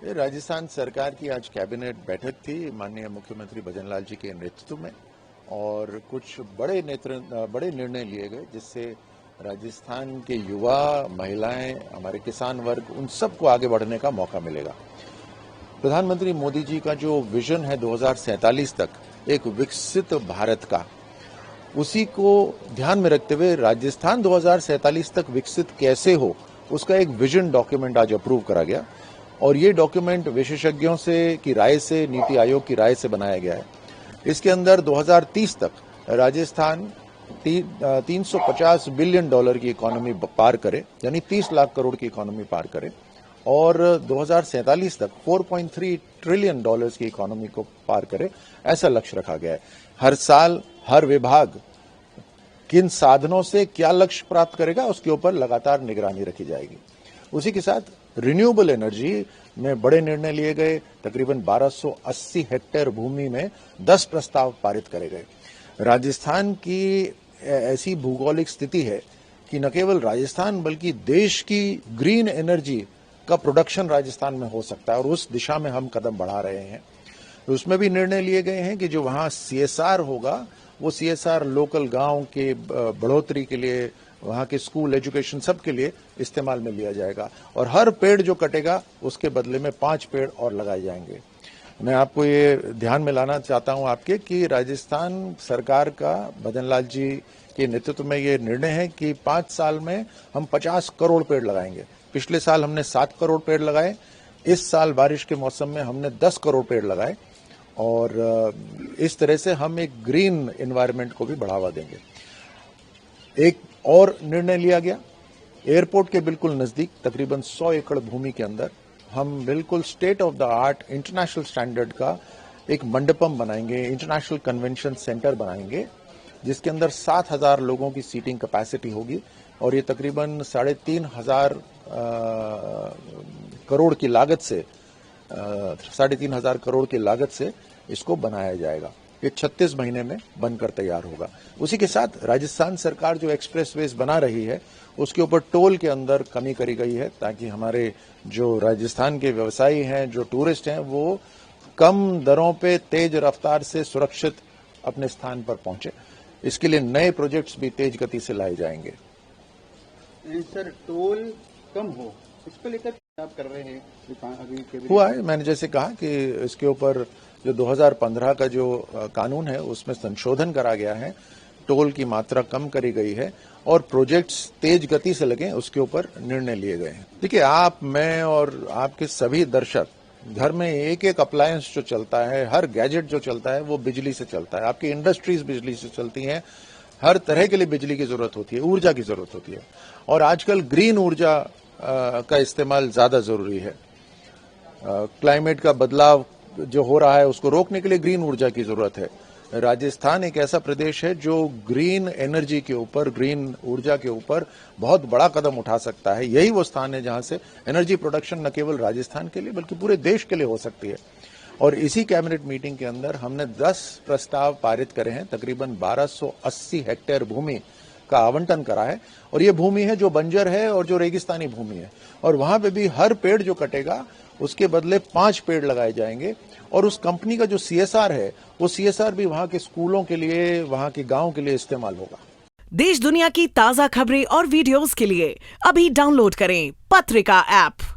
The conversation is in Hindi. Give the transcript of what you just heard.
ये राजस्थान सरकार की आज कैबिनेट बैठक थी माननीय मुख्यमंत्री भजनलाल जी के नेतृत्व में और कुछ बड़े निर्णय लिए गए जिससे राजस्थान के युवा महिलाएं हमारे किसान वर्ग उन सबको आगे बढ़ने का मौका मिलेगा। प्रधानमंत्री मोदी जी का जो विजन है 2047 तक एक विकसित भारत का, उसी को ध्यान में रखते हुए राजस्थान 2047 तक विकसित कैसे हो उसका एक विजन डॉक्यूमेंट आज अप्रूव करा गया और ये डॉक्यूमेंट विशेषज्ञों से की राय से, नीति आयोग की राय से बनाया गया है। इसके अंदर 2030 तक राजस्थान 350 बिलियन डॉलर की इकोनॉमी पार करे, यानी 30 लाख करोड़ की इकोनॉमी पार करे और 2047 तक 4.3 ट्रिलियन डॉलर्स की इकोनॉमी को पार करे, ऐसा लक्ष्य रखा गया है। हर साल हर विभाग किन साधनों से क्या लक्ष्य प्राप्त करेगा उसके ऊपर लगातार निगरानी रखी जाएगी। उसी के साथ रिन्यूएबल एनर्जी में बड़े निर्णय लिए गए। तकरीबन 1280 हेक्टेयर भूमि में 10 प्रस्ताव पारित करे गए। राजस्थान की ऐसी भौगोलिक स्थिति है कि न केवल राजस्थान बल्कि देश की ग्रीन एनर्जी का प्रोडक्शन राजस्थान में हो सकता है और उस दिशा में हम कदम बढ़ा रहे हैं। उसमें भी निर्णय लिए गए हैं कि जो वहां सीएसआर होगा वो सीएसआर लोकल गांव के बढ़ोतरी के लिए, वहां के स्कूल एजुकेशन सब के लिए इस्तेमाल में लिया जाएगा और हर पेड़ जो कटेगा उसके बदले में 5 पेड़ और लगाए जाएंगे। मैं आपको ये ध्यान में लाना चाहता हूं आपके कि राजस्थान सरकार का भजनलाल जी के नेतृत्व में ये निर्णय है कि 5 साल में हम 50 करोड़ पेड़ लगाएंगे। पिछले साल हमने 7 करोड़ पेड़ लगाए, इस साल बारिश के मौसम में हमने 10 करोड़ पेड़ लगाए और इस तरह से हम एक ग्रीन एनवायरनमेंट को भी बढ़ावा देंगे। एक और निर्णय लिया गया, एयरपोर्ट के बिल्कुल नजदीक तकरीबन 100 एकड़ भूमि के अंदर हम बिल्कुल state of the art international standard का एक मंडपम बनाएंगे, इंटरनेशनल कन्वेंशन सेंटर बनाएंगे, जिसके अंदर 7,000 लोगों की सीटिंग कैपेसिटी होगी और ये तकरीबन 3,500 करोड़ की लागत से 3,500 करोड़ की लागत से इसको बनाया जाएगा। ये 36 महीने में बनकर तैयार होगा। उसी के साथ राजस्थान सरकार जो एक्सप्रेसवेज बना रही है उसके ऊपर टोल के अंदर कमी करी गई है ताकि हमारे जो राजस्थान के व्यवसायी हैं, जो टूरिस्ट हैं, वो कम दरों पे तेज रफ्तार से सुरक्षित अपने स्थान पर पहुंचे। इसके लिए नए प्रोजेक्ट्स भी तेज गति से लाए जाएंगे। सर, टोल कम हो इसको लेकर आप कर रहे हैं अभी हुआ है। मैंने जैसे कहा कि इसके ऊपर जो 2015 का जो कानून है उसमें संशोधन करा गया है, टोल की मात्रा कम करी गई है और प्रोजेक्ट्स तेज गति से लगे उसके ऊपर निर्णय लिए गए हैं। देखिए, आप, मैं और आपके सभी दर्शक घर में एक एक अप्लायंस जो चलता है, हर गैजेट जो चलता है वो बिजली से चलता है। आपकी इंडस्ट्रीज बिजली से चलती हैं, हर तरह के लिए बिजली की जरूरत होती है, ऊर्जा की जरूरत होती है और आजकल ग्रीन ऊर्जा का इस्तेमाल ज्यादा जरूरी है। क्लाइमेट का बदलाव जो हो रहा है उसको रोकने के लिए ग्रीन ऊर्जा की जरूरत है। राजस्थान एक ऐसा प्रदेश है जो ग्रीन एनर्जी के ऊपर, ग्रीन ऊर्जा के ऊपर बहुत बड़ा कदम उठा सकता है। यही वो स्थान है जहां से एनर्जी प्रोडक्शन न केवल राजस्थान के लिए बल्कि पूरे देश के लिए हो सकती है। और इसी कैबिनेट मीटिंग के अंदर हमने 10 प्रस्ताव पारित करे हैं। तकरीबन 1280 हेक्टेयर भूमि का आवंटन करा है और ये भूमि है जो बंजर है और जो रेगिस्तानी भूमि है और वहां पे भी हर पेड़ जो कटेगा उसके बदले 5 पेड़ लगाए जाएंगे और उस कंपनी का जो सीएसआर है वो सीएसआर भी वहां के स्कूलों के लिए, वहां के गांव के लिए इस्तेमाल होगा। देश दुनिया की ताजा खबरें और वीडियोस के लिए अभी डाउनलोड करें पत्रिका ऐप।